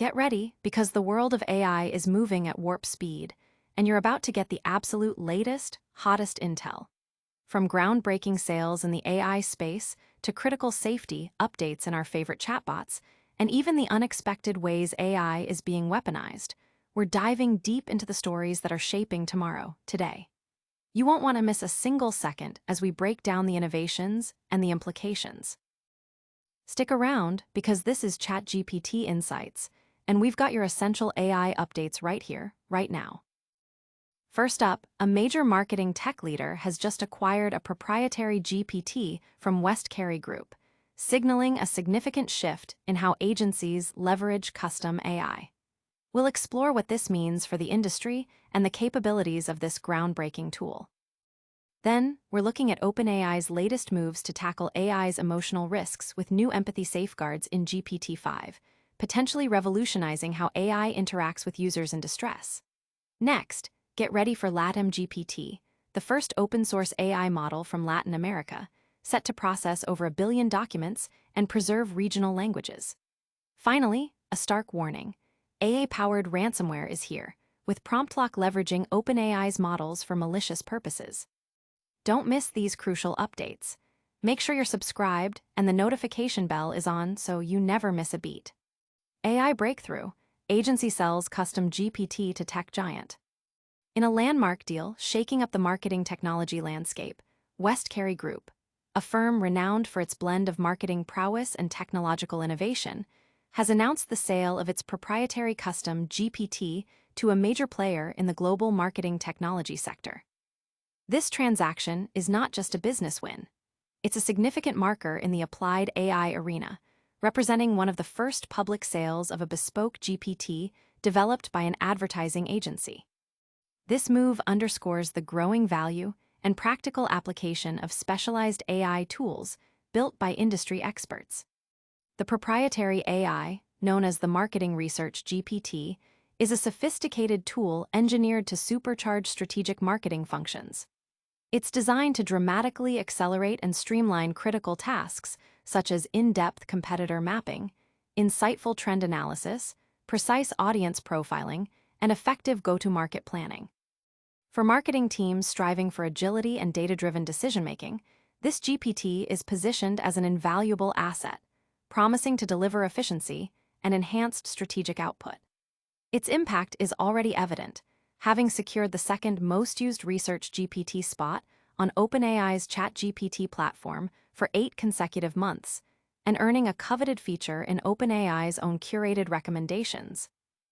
Get ready, because the world of AI is moving at warp speed, and you're about to get the absolute latest, hottest intel. From groundbreaking sales in the AI space to critical safety updates in our favorite chatbots, and even the unexpected ways AI is being weaponized, we're diving deep into the stories that are shaping tomorrow, today. You won't want to miss a single second as we break down the innovations and the implications. Stick around, because this is ChatGPT Insights, and we've got your essential AI updates right here, right now. First up, a major marketing tech leader has just acquired a proprietary GPT from West Cary Group, signaling a significant shift in how agencies leverage custom AI. We'll explore what this means for the industry and the capabilities of this groundbreaking tool. Then, we're looking at OpenAI's latest moves to tackle AI's emotional risks with new empathy safeguards in GPT-5, potentially revolutionizing how AI interacts with users in distress. Next, get ready for Latam GPT, the first open-source AI model from Latin America, set to process over 1 billion documents and preserve regional languages. Finally, a stark warning: AI-powered ransomware is here, with PromptLock leveraging OpenAI's models for malicious purposes. Don't miss these crucial updates. Make sure you're subscribed and the notification bell is on so you never miss a beat. AI breakthrough: agency sells custom GPT to tech giant. In a landmark deal shaking up the marketing technology landscape, West Cary Group, a firm renowned for its blend of marketing prowess and technological innovation, has announced the sale of its proprietary custom GPT to a major player in the global marketing technology sector. This transaction is not just a business win. It's a significant marker in the applied AI arena, representing one of the first public sales of a bespoke GPT developed by an advertising agency. This move underscores the growing value and practical application of specialized AI tools built by industry experts. The proprietary AI, known as the Marketing Research GPT, is a sophisticated tool engineered to supercharge strategic marketing functions. It's designed to dramatically accelerate and streamline critical tasks such as in-depth competitor mapping, insightful trend analysis, precise audience profiling, and effective go-to-market planning. For marketing teams striving for agility and data-driven decision-making, this GPT is positioned as an invaluable asset, promising to deliver efficiency and enhanced strategic output. Its impact is already evident, having secured the second most used research GPT spot on OpenAI's ChatGPT platform for 8 consecutive months, and earning a coveted feature in OpenAI's own curated recommendations,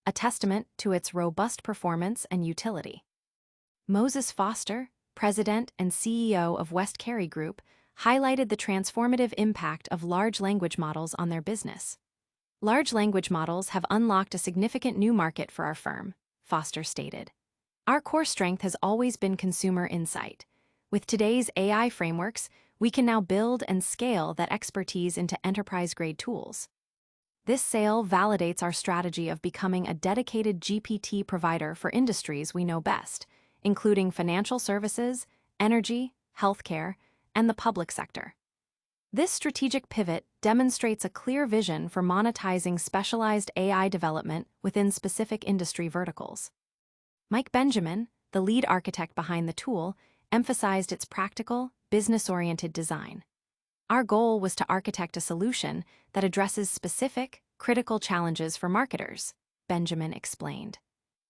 a testament to its robust performance and utility. Moses Foster, president and CEO of West Cary Group, highlighted the transformative impact of large language models on their business. Large language models have unlocked a significant new market for our firm, Foster stated. Our core strength has always been consumer insight. With today's AI frameworks, we can now build and scale that expertise into enterprise-grade tools. This sale validates our strategy of becoming a dedicated GPT provider for industries we know best, including financial services, energy, healthcare, and the public sector. This strategic pivot demonstrates a clear vision for monetizing specialized AI development within specific industry verticals. Mike Benjamin, the lead architect behind the tool, emphasized its practical, business-oriented design. Our goal was to architect a solution that addresses specific, critical challenges for marketers, Benjamin explained.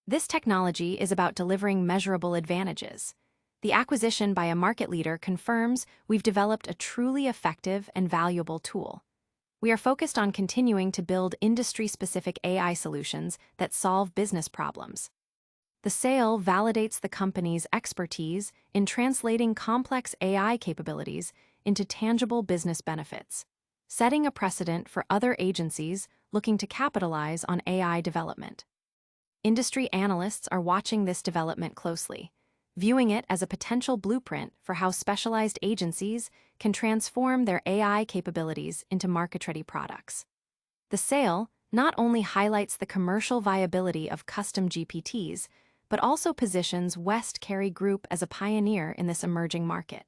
This technology is about delivering measurable advantages. The acquisition by a market leader confirms we've developed a truly effective and valuable tool. We are focused on continuing to build industry-specific AI solutions that solve business problems. The sale validates the company's expertise in translating complex AI capabilities into tangible business benefits, setting a precedent for other agencies looking to capitalize on AI development. Industry analysts are watching this development closely, viewing it as a potential blueprint for how specialized agencies can transform their AI capabilities into market-ready products. The sale not only highlights the commercial viability of custom GPTs, but also positions West Cary Group as a pioneer in this emerging market.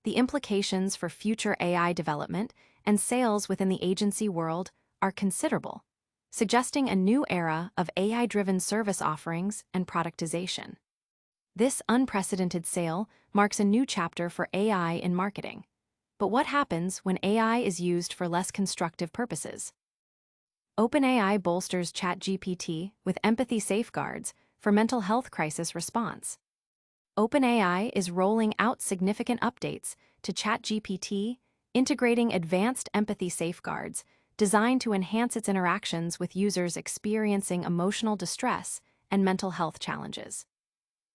The implications for future AI development and sales within the agency world are considerable. suggesting a new era of AI-driven service offerings and productization. This unprecedented sale marks a new chapter for AI in marketing. But what happens when AI is used for less constructive purposes? OpenAI bolsters ChatGPT with empathy safeguards for mental health crisis response. OpenAI is rolling out significant updates to ChatGPT, integrating advanced empathy safeguards designed to enhance its interactions with users experiencing emotional distress and mental health challenges.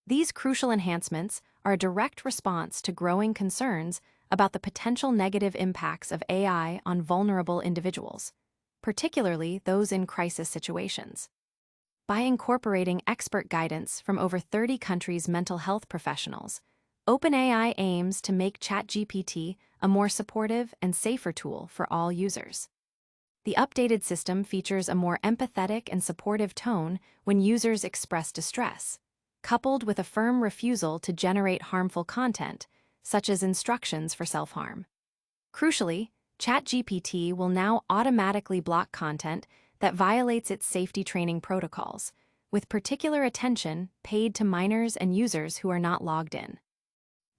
These crucial enhancements are a direct response to growing concerns about the potential negative impacts of AI on vulnerable individuals, particularly those in crisis situations. By incorporating expert guidance from over 30 countries' mental health professionals, OpenAI aims to make ChatGPT a more supportive and safer tool for all users. The updated system features a more empathetic and supportive tone when users express distress, coupled with a firm refusal to generate harmful content, such as instructions for self-harm. Crucially, ChatGPT will now automatically block content that violates its safety training protocols, with particular attention paid to minors and users who are not logged in.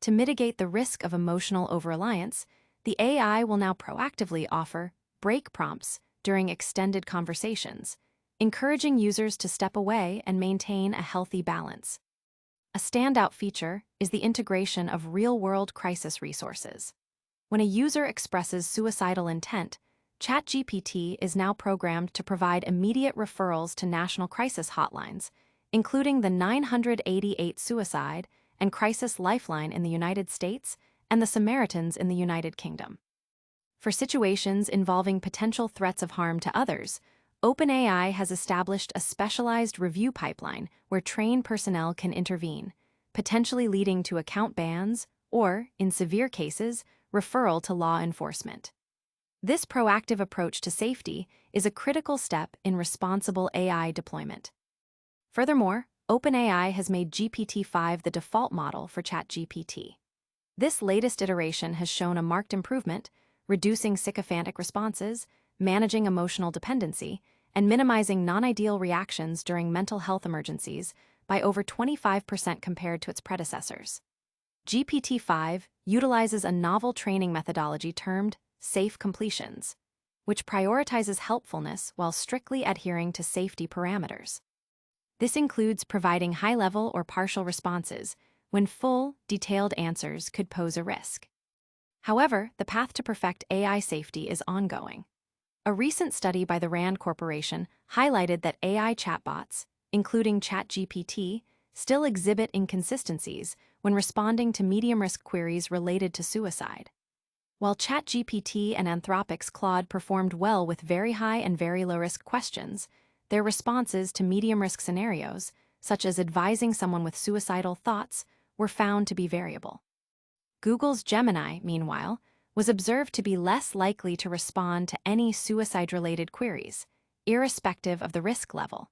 To mitigate the risk of emotional over-reliance, the AI will now proactively offer break prompts during extended conversations, encouraging users to step away and maintain a healthy balance. A standout feature is the integration of real-world crisis resources. When a user expresses suicidal intent, ChatGPT is now programmed to provide immediate referrals to national crisis hotlines, including the 988 Suicide and Crisis Lifeline in the United States and the Samaritans in the United Kingdom. For situations involving potential threats of harm to others, OpenAI has established a specialized review pipeline where trained personnel can intervene, potentially leading to account bans or, in severe cases, referral to law enforcement. This proactive approach to safety is a critical step in responsible AI deployment. Furthermore, OpenAI has made GPT-5 the default model for ChatGPT. This latest iteration has shown a marked improvement, reducing sycophantic responses, managing emotional dependency, and minimizing non-ideal reactions during mental health emergencies by over 25% compared to its predecessors. GPT-5 utilizes a novel training methodology termed safe completions, which prioritizes helpfulness while strictly adhering to safety parameters. This includes providing high-level or partial responses when full, detailed answers could pose a risk. However, the path to perfect AI safety is ongoing. A recent study by the Rand Corporation highlighted that AI chatbots, including ChatGPT, still exhibit inconsistencies when responding to medium-risk queries related to suicide. While ChatGPT and Anthropic's Claude performed well with very high and very low-risk questions, their responses to medium-risk scenarios, such as advising someone with suicidal thoughts, were found to be variable. Google's Gemini, meanwhile, was observed to be less likely to respond to any suicide-related queries, irrespective of the risk level.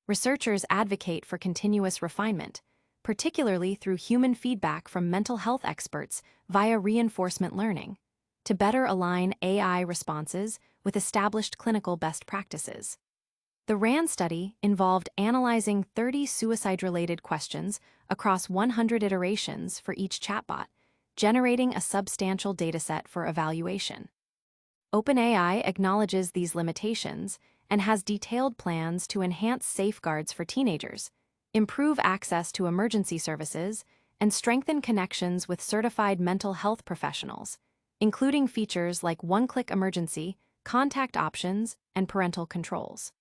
Researchers advocate for continuous refinement, particularly through human feedback from mental health experts via reinforcement learning, to better align AI responses with established clinical best practices. The RAND study involved analyzing 30 suicide-related questions across 100 iterations for each chatbot, generating a substantial dataset for evaluation. OpenAI acknowledges these limitations and has detailed plans to enhance safeguards for teenagers, improve access to emergency services, and strengthen connections with certified mental health professionals, including features like one-click emergency, contact options, and parental controls.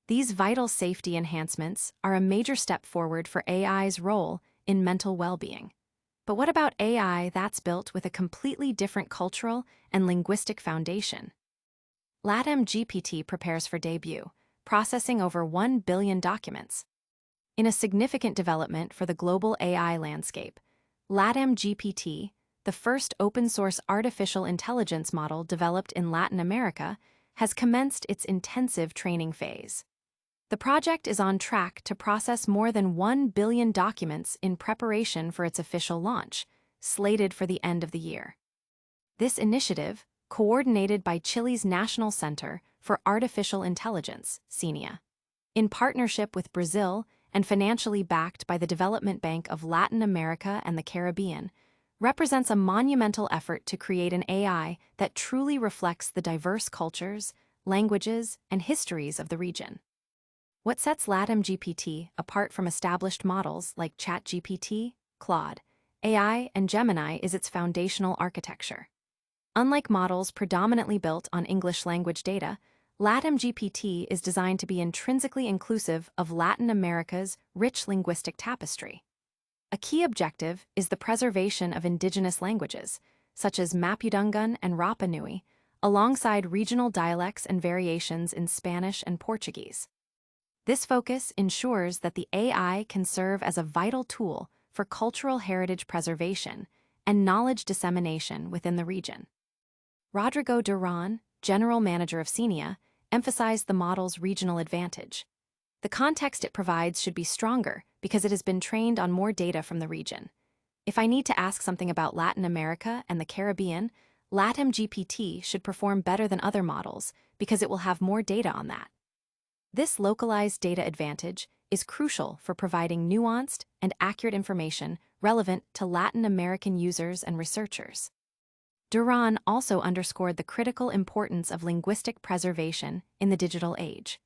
These vital safety enhancements are a major step forward for AI's role in mental well-being. But what about AI that's built with a completely different cultural and linguistic foundation? Latam GPT prepares for debut, processing over 1 billion documents. In a significant development for the global AI landscape, Latam GPT, the first open-source artificial intelligence model developed in Latin America, has commenced its intensive training phase. The project is on track to process more than 1 billion documents in preparation for its official launch, slated for the end of the year. This initiative, coordinated by Chile's National Center for Artificial Intelligence, (CENIA), in partnership with Brazil and financially backed by the Development Bank of Latin America and the Caribbean, represents a monumental effort to create an AI that truly reflects the diverse cultures, languages, and histories of the region. What sets Latam GPT apart from established models like ChatGPT, Claude, AI, and Gemini is its foundational architecture. Unlike models predominantly built on English language data, Latam GPT is designed to be intrinsically inclusive of Latin America's rich linguistic tapestry. A key objective is the preservation of indigenous languages, such as Mapudungun and Rapa Nui, alongside regional dialects and variations in Spanish and Portuguese. This focus ensures that the AI can serve as a vital tool for cultural heritage preservation and knowledge dissemination within the region. Rodrigo Duran, general manager of CENIA, emphasized the model's regional advantage. The context it provides should be stronger because it has been trained on more data from the region. If I need to ask something about Latin America and the Caribbean, Latam GPT should perform better than other models because it will have more data on that. This localized data advantage is crucial for providing nuanced and accurate information relevant to Latin American users and researchers. Duran also underscored the critical importance of linguistic preservation in the digital age.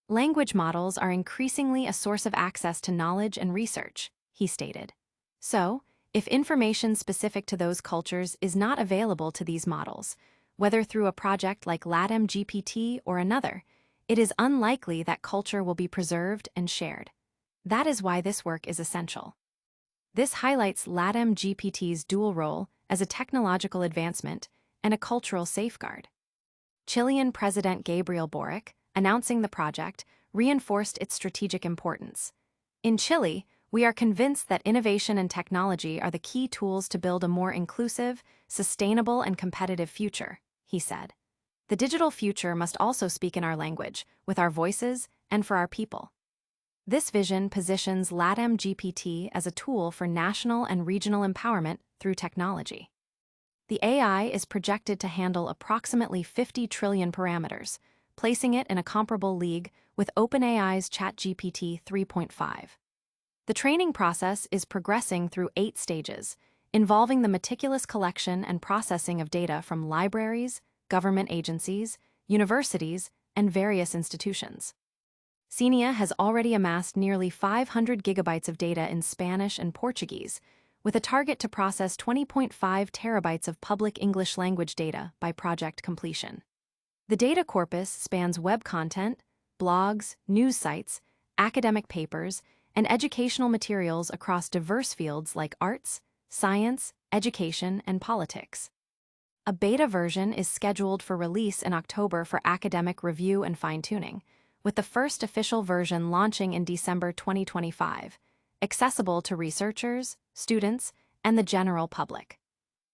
Language models are increasingly a source of access to knowledge and research, he stated. So, if information specific to those cultures is not available to these models, whether through a project like Latam GPT or another, it is unlikely that culture will be preserved and shared. That is why this work is essential. This highlights Latam GPT's dual role as a technological advancement and a cultural safeguard. Chilean President Gabriel Boric, announcing the project, reinforced its strategic importance. In Chile, we are convinced that innovation and technology are the key tools to build a more inclusive, sustainable, and competitive future, he said. The digital future must also speak in our language, with our voices, and for our people. This vision positions Latam GPT as a tool for national and regional empowerment through technology. The AI is projected to handle approximately 50 trillion parameters, placing it in a comparable league with OpenAI's ChatGPT 3.5. The training process is progressing through 8 stages, involving the meticulous collection and processing of data from libraries, government agencies, universities, and various institutions. CENIA has already amassed nearly 500 gigabytes of data in Spanish and Portuguese, with a target to process 20.5 terabytes of public English language data by project completion. The data corpus spans web content, blogs, news sites, academic papers, and educational materials across diverse fields like arts, science, education, and politics. A beta version is scheduled for release in October for academic review and fine-tuning, with the first official version launching in December 2025, accessible to researchers, students, and the general public.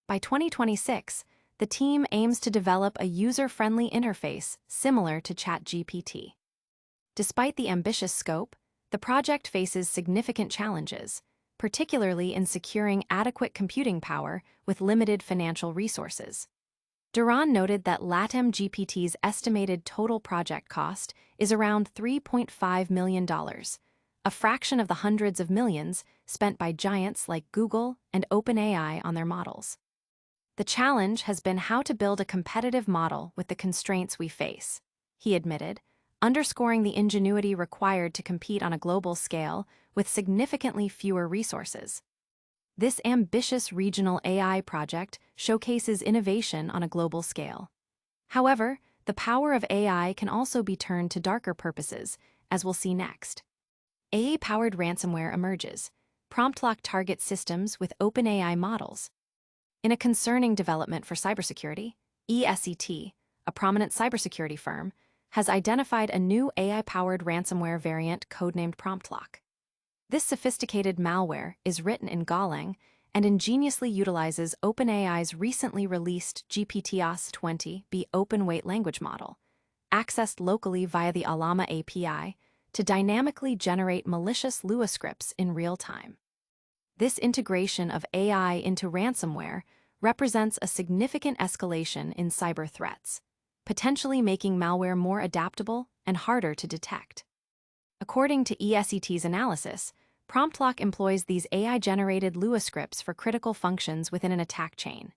By 2026, the team aims to develop a user-friendly interface similar to ChatGPT. Despite the ambitious scope, the project faces significant challenges, particularly in securing adequate computing power with limited financial resources. Duran noted that Latam GPT's estimated total project cost is around $3.5 million, a fraction of the hundreds of millions spent by giants like Google and OpenAI on their models. The challenge has been how to build a competitive model with the constraints we face, he admitted, underscoring the ingenuity required to compete on a global scale with significantly fewer resources. This ambitious regional AI project showcases innovation on a global scale. However, the power of AI can also be turned to darker purposes, as we'll see next. AI-powered ransomware emerges. PromptLock targets systems with OpenAI models. In a concerning development for cybersecurity, ESET, a prominent cybersecurity firm, has identified a new AI-powered ransomware variant codenamed PromptLock. This sophisticated malware is written in Golang and ingeniously utilizes OpenAI's recently released GPT-20 open-weight language model, accessed locally via the Alama API, to dynamically generate malicious Lua scripts in real time. This integration of AI into ransomware represents a significant escalation in cyber threats. potentially making malware more adaptable and harder to detect. According to ESET's analysis, PromptLock employs these AI-generated Lua scripts for critical functions within an attack chain.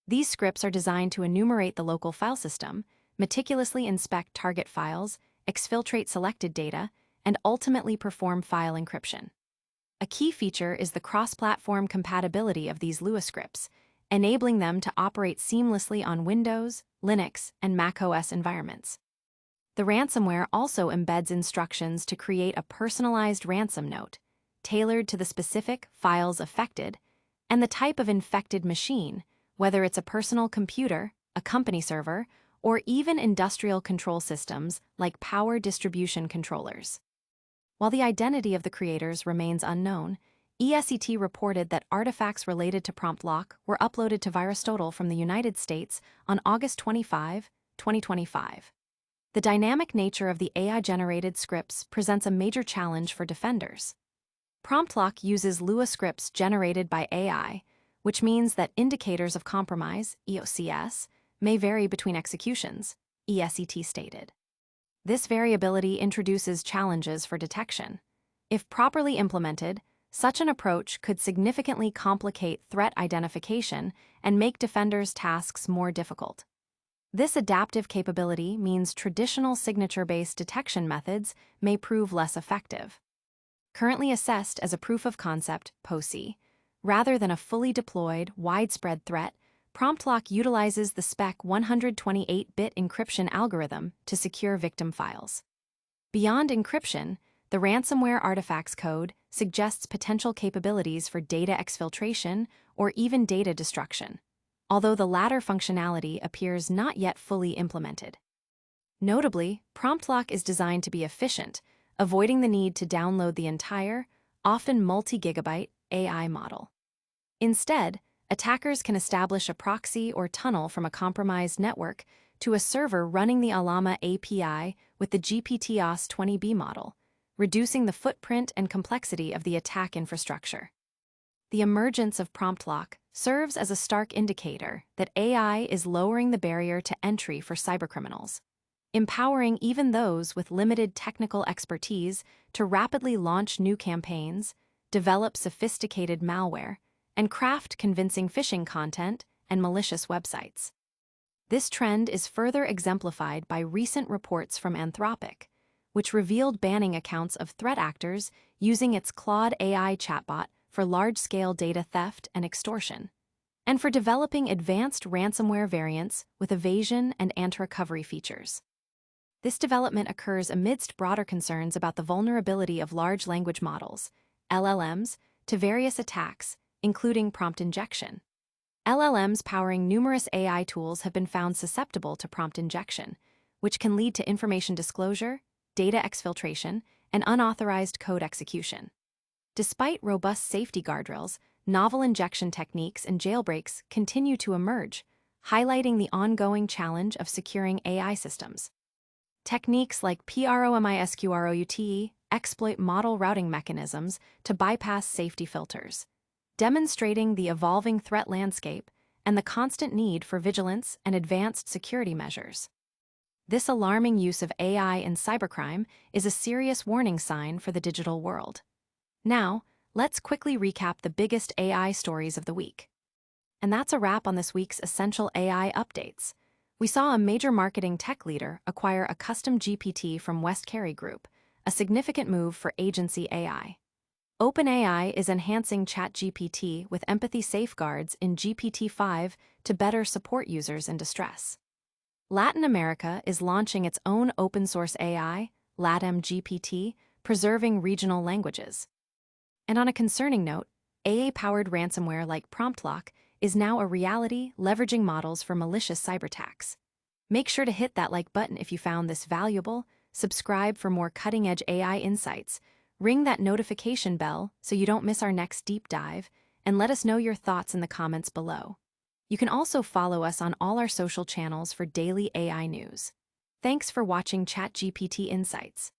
These scripts are designed to enumerate the local file system, meticulously inspect target files, exfiltrate selected data, and ultimately perform file encryption. A key feature is the cross-platform compatibility of these Lua scripts, enabling them to operate seamlessly on Windows, Linux, and macOS environments. The ransomware also embeds instructions to create a personalized ransom note, tailored to the specific files affected and the type of infected machine, whether it's a personal computer, a company server, or even industrial control systems like power distribution controllers. While the identity of the creators remains unknown, ESET reported that artifacts related to PromptLock were uploaded to VirusTotal from the United States on August 25, 2025. The dynamic nature of the AI-generated scripts presents a major challenge for defenders. PromptLock uses Lua scripts generated by AI, which means that indicators of compromise, EOCS, may vary between executions, ESET stated. This variability introduces challenges for detection. If properly implemented, such an approach could significantly complicate threat identification and make defenders' tasks more difficult. This adaptive capability means traditional signature-based detection methods may prove less effective. Currently assessed as a proof of concept, POC, rather than a fully deployed, widespread threat, PromptLock utilizes the SPEC 128-bit encryption algorithm to secure victim files. Beyond encryption, the ransomware artifacts code suggests potential capabilities for data exfiltration or even data destruction, although the latter functionality appears not yet fully implemented. Notably, PromptLock is designed to be efficient, avoiding the need to download the entire, often multi-gigabyte, AI model. Instead, attackers can establish a proxy or tunnel from a compromised network to a server running the Llama API with the GPT-OS 20B model, reducing the footprint and complexity of the attack infrastructure. The emergence of PromptLock serves as a stark indicator that AI is lowering the barrier to entry for cybercriminals, empowering even those with limited technical expertise to rapidly launch new campaigns, develop sophisticated malware, and craft convincing phishing content and malicious websites. This trend is further exemplified by recent reports from Anthropic, which revealed banning accounts of threat actors using its Claude AI chatbot for large-scale data theft and extortion, and for developing advanced ransomware variants with evasion and anti-recovery features. This development occurs amidst broader concerns about the vulnerability of large language models, LLMs, to various attacks, including prompt injection. LLMs powering numerous AI tools have been found susceptible to prompt injection, which can lead to information disclosure, data exfiltration, and unauthorized code execution. Despite robust safety guardrails, novel injection techniques and jailbreaks continue to emerge, highlighting the ongoing challenge of securing AI systems. Techniques like PROMISQROUTE exploit model routing mechanisms to bypass safety filters, demonstrating the evolving threat landscape and the constant need for vigilance and advanced security measures. This alarming use of AI in cybercrime is a serious warning sign for the digital world. Now, let's quickly recap the biggest AI stories of the week. And that's a wrap on this week's Essential AI Updates. We saw a major marketing tech leader acquire a custom GPT from West Cary Group, a significant move for agency AI. OpenAI is enhancing ChatGPT with empathy safeguards in GPT-5 to better support users in distress. Latin America is launching its own open-source AI, Latam GPT, preserving regional languages. And on a concerning note, AI-powered ransomware like PromptLock is now a reality, leveraging models for malicious cyberattacks. Make sure to hit that like button if you found this valuable, subscribe for more cutting-edge AI insights, ring that notification bell so you don't miss our next deep dive, and let us know your thoughts in the comments below. You can also follow us on all our social channels for daily AI news. Thanks for watching ChatGPT Insights.